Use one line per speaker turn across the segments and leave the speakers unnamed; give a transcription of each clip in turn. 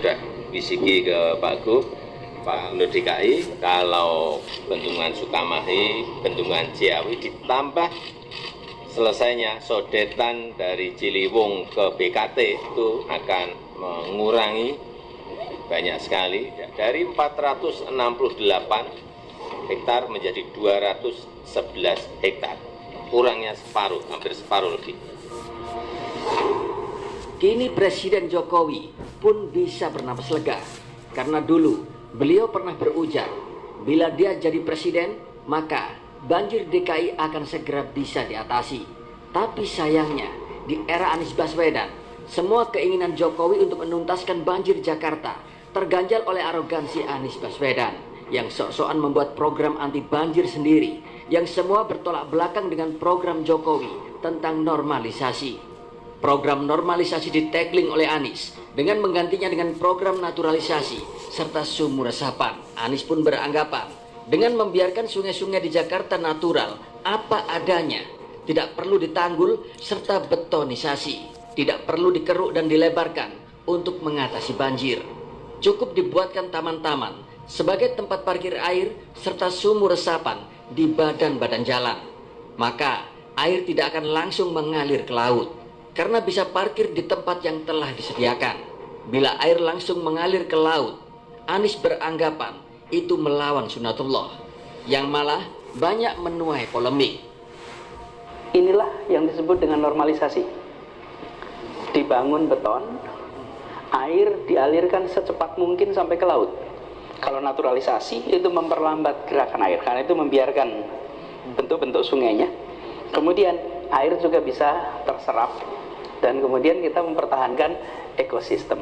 sudah bisiki ke Pak Gub, Pak Gubernur DKI, kalau bendungan Sukamahi, bendungan Ciawi ditambah selesainya sodetan dari Ciliwung ke BKT itu akan mengurangi banyak sekali dari 468 hektar menjadi 211 hektar, kurangnya separuh, hampir separuh lebih.
Kini Presiden Jokowi pun bisa bernapas lega karena dulu beliau pernah berujar bila dia jadi presiden maka banjir DKI akan segera bisa diatasi. Tapi sayangnya di era Anies Baswedan semua keinginan Jokowi untuk menuntaskan banjir Jakarta terganjal oleh arogansi Anies Baswedan yang sok-sokan membuat program anti banjir sendiri yang semua bertolak belakang dengan program Jokowi tentang normalisasi. Program normalisasi ditagling oleh Anies dengan menggantinya dengan program naturalisasi serta sumur resapan. Anies pun beranggapan dengan membiarkan sungai-sungai di Jakarta natural apa adanya, tidak perlu ditanggul serta betonisasi, tidak perlu dikeruk dan dilebarkan untuk mengatasi banjir. Cukup dibuatkan taman-taman sebagai tempat parkir air serta sumur resapan di badan-badan jalan. Maka air tidak akan langsung mengalir ke laut karena bisa parkir di tempat yang telah disediakan. Bila air langsung mengalir ke laut, Anies beranggapan itu melawan sunatullah, yang malah banyak menuai polemik.
Inilah yang disebut dengan normalisasi. Dibangun beton, air dialirkan secepat mungkin sampai ke laut. Kalau naturalisasi itu memperlambat gerakan air, karena itu membiarkan bentuk-bentuk sungainya. Kemudian air juga bisa terserap dan kemudian kita mempertahankan ekosistem.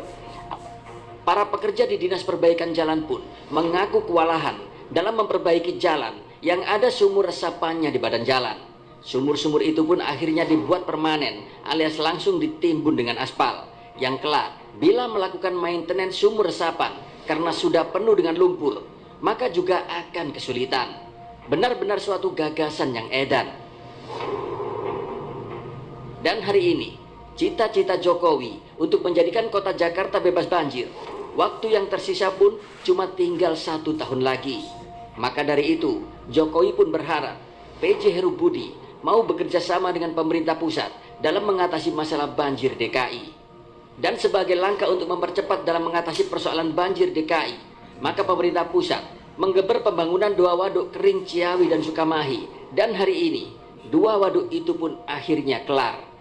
Para pekerja di Dinas Perbaikan Jalan pun mengaku kewalahan dalam memperbaiki jalan yang ada sumur resapannya di badan jalan. Sumur-sumur itu pun akhirnya dibuat permanen alias langsung ditimbun dengan aspal, yang kelak bila melakukan maintenance sumur resapan karena sudah penuh dengan lumpur, maka juga akan kesulitan. Benar-benar suatu gagasan yang edan. Dan hari ini cita-cita Jokowi untuk menjadikan kota Jakarta bebas banjir, waktu yang tersisa pun cuma tinggal 1 tahun lagi. Maka dari itu, Jokowi pun berharap PJ Heru Budi mau bekerja sama dengan pemerintah pusat dalam mengatasi masalah banjir DKI. Dan sebagai langkah untuk mempercepat dalam mengatasi persoalan banjir DKI, maka pemerintah pusat menggeber pembangunan 2 waduk kering Ciawi dan Sukamahi. Dan hari ini, 2 waduk itu pun akhirnya kelar.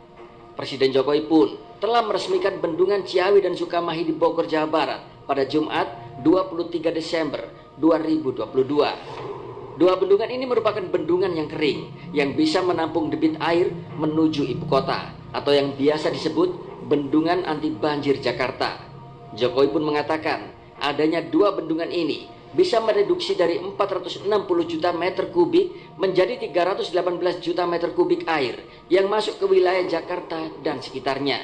Presiden Jokowi pun telah meresmikan bendungan Ciawi dan Sukamahi di Bogor, Jawa Barat pada Jumat 23 Desember 2022. 2 bendungan ini merupakan bendungan yang kering yang bisa menampung debit air menuju ibu kota atau yang biasa disebut bendungan anti banjir Jakarta. Jokowi pun mengatakan adanya 2 bendungan ini bisa mereduksi dari 460 juta meter kubik menjadi 318 juta meter kubik air yang masuk ke wilayah Jakarta dan sekitarnya.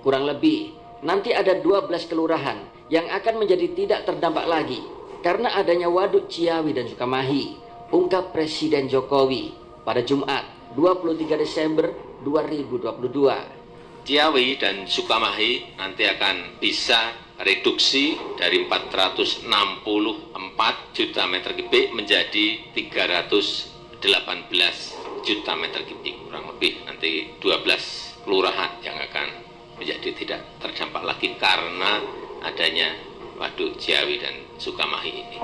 Kurang lebih, nanti ada 12 kelurahan yang akan menjadi tidak terdampak lagi karena adanya waduk Ciawi dan Sukamahi, ungkap Presiden Jokowi pada Jumat 23 Desember 2022.
Ciawi dan Sukamahi nanti akan bisa reduksi dari 464 juta meter kubik menjadi 318 juta meter kubik, kurang lebih nanti 12 kelurahan yang akan menjadi tidak terdampak lagi karena adanya waduk Ciawi dan Sukamahi ini.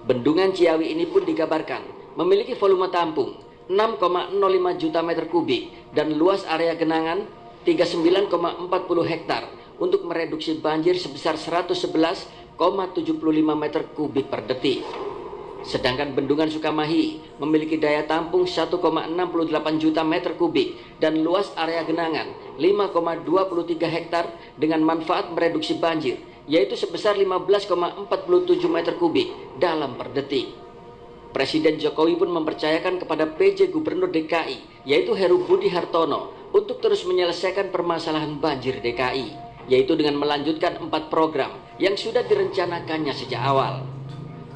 Bendungan Ciawi ini pun dikabarkan memiliki volume tampung 6,05 juta meter kubik dan luas area genangan 39,40 hektar untuk mereduksi banjir sebesar 111,75 meter kubik per detik. Sedangkan bendungan Sukamahi memiliki daya tampung 1,68 juta meter kubik dan luas area genangan 5,23 hektar dengan manfaat mereduksi banjir yaitu sebesar 15,47 meter kubik dalam per detik. Presiden Jokowi pun mempercayakan kepada PJ Gubernur DKI yaitu Heru Budi Hartono untuk terus menyelesaikan permasalahan banjir DKI, yaitu dengan melanjutkan 4 program yang sudah direncanakannya sejak awal.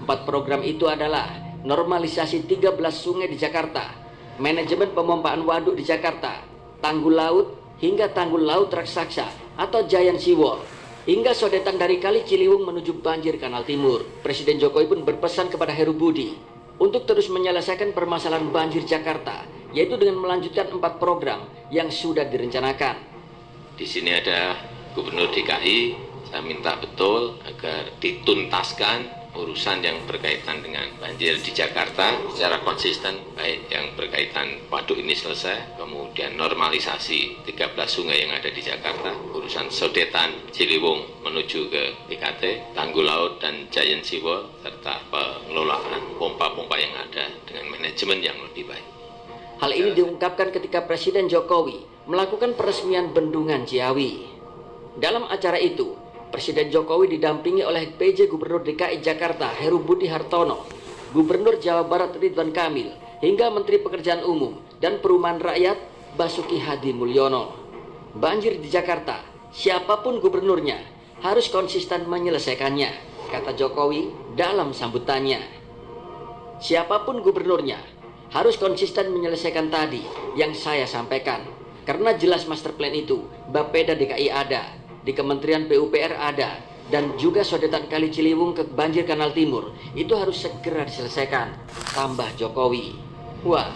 4 program itu adalah normalisasi 13 sungai di Jakarta, manajemen pemompaan waduk di Jakarta, tanggul laut hingga tanggul laut raksasa atau Giant Seawall, hingga sodetan dari Kali Ciliwung menuju banjir Kanal Timur. Presiden Jokowi pun berpesan kepada Heru Budi untuk terus menyelesaikan permasalahan banjir Jakarta, yaitu dengan melanjutkan 4 program yang sudah direncanakan.
Di sini ada Gubernur DKI, saya minta betul agar dituntaskan urusan yang berkaitan dengan banjir di Jakarta secara konsisten, baik yang berkaitan waduk ini selesai, kemudian normalisasi 13 sungai yang ada di Jakarta, urusan sodetan Ciliwung menuju ke BKT, tanggul laut dan Giant Seawall, serta pengelolaan pompa-pompa yang ada dengan manajemen yang lebih baik.
Hal ini diungkapkan ketika Presiden Jokowi melakukan peresmian Bendungan Ciawi. Dalam acara itu, Presiden Jokowi didampingi oleh PJ Gubernur DKI Jakarta Heru Budi Hartono, Gubernur Jawa Barat Ridwan Kamil, hingga Menteri Pekerjaan Umum dan Perumahan Rakyat Basuki Hadi Mulyono. Banjir di Jakarta, siapapun gubernurnya harus konsisten menyelesaikannya, kata Jokowi dalam sambutannya. Siapapun gubernurnya harus konsisten menyelesaikan tadi yang saya sampaikan, karena jelas master plan itu Bapeda DKI ada, di Kementerian PUPR ada, dan juga sodetan Kali Ciliwung ke banjir Kanal Timur itu harus segera diselesaikan, tambah Jokowi. Wah,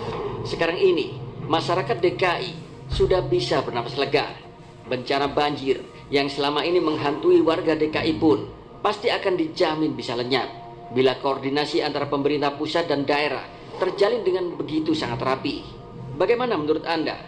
sekarang ini masyarakat DKI sudah bisa bernapas lega. Bencana banjir yang selama ini menghantui warga DKI pun pasti akan dijamin bisa lenyap bila koordinasi antara pemerintah pusat dan daerah terjalin dengan begitu sangat rapi. Bagaimana menurut Anda?